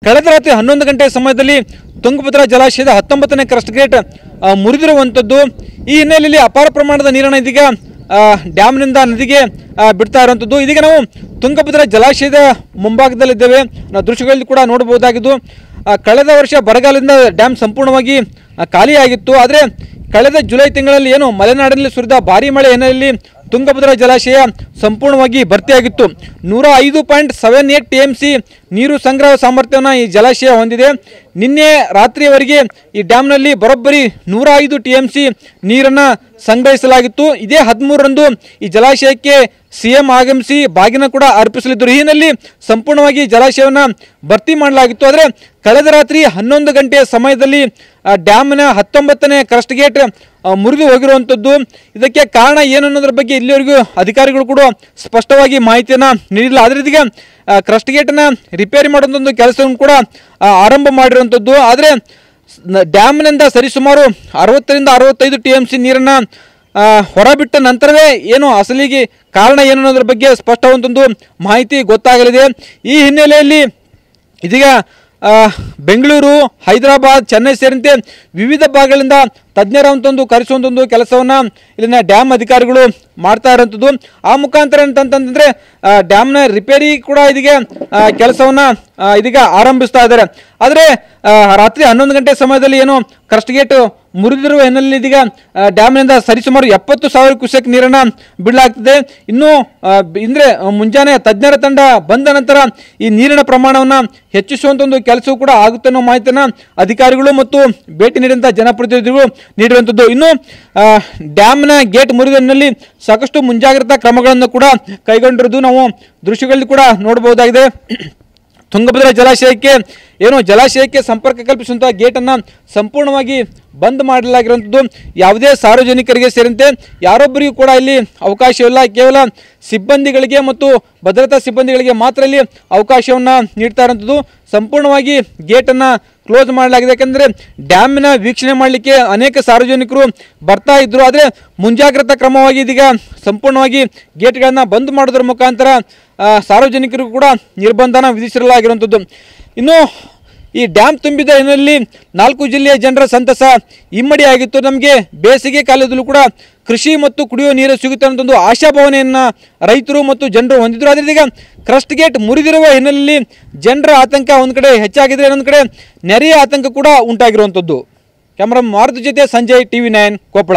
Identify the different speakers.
Speaker 1: ಕಳೆದ ರಾತ್ರಿ 11 ಗಂಟೆ ಸಮಯದಲ್ಲಿ ತುಂಗಭದ್ರಾ ಜಲಾಶಯದ 19ನೇ ಕ್ರಸ್ಟ್ ಗೇಟ್ ಮುರಿದಿರುವಂಥದ್ದು. ಈ ಹಿನ್ನೆಲೆಯಲ್ಲಿ ಅಪಾರ ಪ್ರಮಾಣದ ನೀರನ್ನು ಇದೀಗ ಡ್ಯಾಮ್ನಿಂದ ನದಿಗೆ ಬಿಡ್ತಾ ಇರುವಂಥದ್ದು. ಇದೀಗ ನಾವು ತುಂಗಭದ್ರಾ ಜಲಾಶಯದ ಮುಂಭಾಗದಲ್ಲಿದ್ದೇವೆ. ನಾವು ದೃಶ್ಯಗಳಲ್ಲಿ ಕೂಡ ನೋಡಬಹುದಾಗಿದ್ದು, ಕಳೆದ ವರ್ಷ ಬರಗಾಲದಿಂದ ಡ್ಯಾಮ್ ಸಂಪೂರ್ಣವಾಗಿ ಖಾಲಿಯಾಗಿತ್ತು. ಆದರೆ ಕಳೆದ ಜುಲೈ ತಿಂಗಳಲ್ಲಿ ಏನು ಮಲೆನಾಡಿನಲ್ಲಿ ಸುರಿದ ಭಾರೀ ಮಳೆ ಹಿನ್ನೆಲೆಯಲ್ಲಿ ತುಂಗಭದ್ರಾ ಜಲಾಶಯ ಸಂಪೂರ್ಣವಾಗಿ ಭರ್ತಿಯಾಗಿತ್ತು. 105.78 TMC ನೀರು ಸಂಗ್ರಹ ಸಾಮರ್ಥ್ಯವನ್ನು ಈ ಜಲಾಶಯ ಹೊಂದಿದೆ. ನಿನ್ನೆ ರಾತ್ರಿಯವರೆಗೆ ಈ ಡ್ಯಾಮ್ನಲ್ಲಿ ಬರೋಬ್ಬರಿ 105 TMC ನೀರನ್ನು ಸಂಗ್ರಹಿಸಲಾಗಿತ್ತು. ಇದೇ 13ರಂದು ಈ ಜಲಾಶಯಕ್ಕೆ CM ಆಗಮಿಸಿ ಬಾಗಿನ ಕೂಡ ಅರ್ಪಿಸಲಿದ್ದರು. ಈ ಹಿನ್ನೆಲೆಯಲ್ಲಿ ಸಂಪೂರ್ಣವಾಗಿ ಜಲಾಶಯವನ್ನು ಭರ್ತಿ ಮಾಡಲಾಗಿತ್ತು. ಆದರೆ ಕಳೆದ ರಾತ್ರಿ 11 ಗಂಟೆಯ ಸಮಯದಲ್ಲಿ ಡ್ಯಾಮಿನ 19ನೇ ಕ್ರಸ್ಟ್ ಗೇಟ್ ಮುರಿದು ಹೋಗಿರುವಂಥದ್ದು. ಇದಕ್ಕೆ ಕಾರಣ ಏನು ಅನ್ನೋದ್ರ ಬಗ್ಗೆ ಇಲ್ಲಿವರೆಗೂ ಅಧಿಕಾರಿಗಳು ಕೂಡ ಸ್ಪಷ್ಟವಾಗಿ ಮಾಹಿತಿಯನ್ನು ನೀಡಿಲ್ಲ. ಆದರೆ ಇದೀಗ ಕ್ರಸ್ಟ್ ಗೇಟನ್ನು ರಿಪೇರಿ ಮಾಡುವಂಥ ಒಂದು ಕೆಲಸವನ್ನು ಕೂಡ ಆರಂಭ ಮಾಡಿರುವಂಥದ್ದು. ಆದರೆ ಡ್ಯಾಮ್ನಿಂದ ಸರಿಸುಮಾರು 60ರಿಂದ 65 TMC ನೀರನ್ನು ಹೊರಬಿಟ್ಟ ನಂತರವೇ ಏನು ಅಸಲಿಗೆ ಕಾರಣ ಏನು ಅನ್ನೋದ್ರ ಬಗ್ಗೆ ಸ್ಪಷ್ಟವಾದಂಥದ್ದು ಮಾಹಿತಿ ಗೊತ್ತಾಗಲಿದೆ. ಈ ಹಿನ್ನೆಲೆಯಲ್ಲಿ ಇದೀಗ ಬೆಂಗಳೂರು, ಹೈದರಾಬಾದ್, ಚೆನ್ನೈ ಸೇರಿದಂತೆ ವಿವಿಧ ಭಾಗಗಳಿಂದ ತಜ್ಞರಂತಂದು ಕರೆಸುವಂಥ ಕೆಲಸವನ್ನು ಇಲ್ಲಿನ ಡ್ಯಾಮ್ ಅಧಿಕಾರಿಗಳು ಮಾಡ್ತಾ ಇರೋಂಥದ್ದು. ಆ ಮುಖಾಂತರ ಅಂತಂತಂದರೆ ಡ್ಯಾಮ್ನ ರಿಪೇರಿ ಕೂಡ ಇದೀಗ ಕೆಲಸವನ್ನು ಇದೀಗ ಆರಂಭಿಸ್ತಾ ಇದ್ದಾರೆ. ಆದರೆ ರಾತ್ರಿ 11 ಗಂಟೆ ಸಮಯದಲ್ಲಿ ಏನು ಕ್ರಸ್ಟ್ ಗೇಟ್ ಮುರಿದಿರುವ ಹಿನ್ನೆಲೆಯಲ್ಲಿ ಇದೀಗ ಡ್ಯಾಮ್ನಿಂದ ಸರಿಸುಮಾರು 70,000 ಕ್ಯೂಸೆಕ್ ನೀರನ್ನು ಬಿಡಲಾಗ್ತದೆ. ಇನ್ನು ಅಂದರೆ ಮುಂಜಾನೆ ತಜ್ಞರ ತಂಡ ಬಂದ ನಂತರ ಈ ನೀರಿನ ಪ್ರಮಾಣವನ್ನು ಹೆಚ್ಚಿಸುವಂಥ ಒಂದು ಕೆಲಸವೂ ಕೂಡ ಆಗುತ್ತೆ ಅನ್ನೋ ಮಾಹಿತಿಯನ್ನು ಅಧಿಕಾರಿಗಳು ಮತ್ತು ಭೇಟಿ ನೀಡಿದಂಥ ಜನಪ್ರತಿನಿಧಿಗಳು ನೀಡಿರುವಂಥದ್ದು. ಇನ್ನು ಡ್ಯಾಮ್ನ ಗೇಟ್ ಮುರಿದ ಹಿನ್ನೆಲೆಯಲ್ಲಿ ಸಾಕಷ್ಟು ಮುಂಜಾಗ್ರತಾ ಕ್ರಮಗಳನ್ನು ಕೂಡ ಕೈಗೊಂಡಿರೋದು ನಾವು ದೃಶ್ಯಗಳಲ್ಲಿ ಕೂಡ ನೋಡಬಹುದಾಗಿದೆ. ತುಂಗಭದ್ರಾ ಜಲಾಶಯಕ್ಕೆ ಸಂಪರ್ಕ ಕಲ್ಪಿಸುವಂತಹ ಗೇಟನ್ನು ಸಂಪೂರ್ಣವಾಗಿ ಬಂದ್ ಮಾಡಲಾಗಿರುವಂಥದ್ದು. ಯಾವುದೇ ಸಾರ್ವಜನಿಕರಿಗೆ ಸೇರಿದಂತೆ ಯಾರೊಬ್ಬರಿಗೂ ಕೂಡ ಇಲ್ಲಿ ಅವಕಾಶವಿಲ್ಲ. ಕೇವಲ ಸಿಬ್ಬಂದಿಗಳಿಗೆ ಮತ್ತು ಭದ್ರತಾ ಸಿಬ್ಬಂದಿಗಳಿಗೆ ಮಾತ್ರ ಇಲ್ಲಿ ಅವಕಾಶವನ್ನು ನೀಡ್ತಾ ಇರುವಂಥದ್ದು. ಸಂಪೂರ್ಣವಾಗಿ ಗೇಟನ್ನು ಕ್ಲೋಸ್ ಮಾಡಲಾಗಿದೆ. ಯಾಕಂದರೆ ಡ್ಯಾಮಿನ ವೀಕ್ಷಣೆ ಮಾಡಲಿಕ್ಕೆ ಅನೇಕ ಸಾರ್ವಜನಿಕರು ಬರ್ತಾ ಇದ್ದರು. ಆದರೆ ಮುಂಜಾಗ್ರತಾ ಕ್ರಮವಾಗಿ ಇದೀಗ ಸಂಪೂರ್ಣವಾಗಿ ಗೇಟ್ಗಳನ್ನು ಬಂದ್ ಮಾಡೋದ್ರ ಮುಖಾಂತರ ಸಾರ್ವಜನಿಕರಿಗೂ ಕೂಡ ನಿರ್ಬಂಧನ ವಿಧಿಸಿರಲಾಗಿರುವಂಥದ್ದು. ಇನ್ನು ಈ ಡ್ಯಾಮ್ ತುಂಬಿದ ಹಿನ್ನೆಲೆಯಲ್ಲಿ 4 ಜಿಲ್ಲೆಯ ಜನರ ಸಂತಸ ಇಮ್ಮಡಿಯಾಗಿತ್ತು. ನಮಗೆ ಬೇಸಿಗೆ ಕಾಲದಲ್ಲೂ ಕೂಡ ಕೃಷಿ ಮತ್ತು ಕುಡಿಯುವ ನೀರು ಸಿಗುತ್ತೆ ಅನ್ನೋ ಒಂದು ಆಶಾಭಾವನೆಯನ್ನು ರೈತರು ಮತ್ತು ಜನರು ಹೊಂದಿದ್ರು. ಆದರೆ ಈಗ ಕ್ರಸ್ಟ್ ಗೇಟ್ ಮುರಿದಿರುವ ಹಿನ್ನೆಲೆಯಲ್ಲಿ ಜನರ ಆತಂಕ ಒಂದು ಕಡೆ ಹೆಚ್ಚಾಗಿದೆ, ಇನ್ನೊಂದು ಕಡೆ ನೆರೆಯ ಆತಂಕ ಕೂಡ ಉಂಟಾಗಿರುವಂಥದ್ದು. ಕ್ಯಾಮರಾ ಮಾರುತಿ ಜೊತೆ ಸಂಜಯ್, TV9 ಕೊಪ್ಪಳ.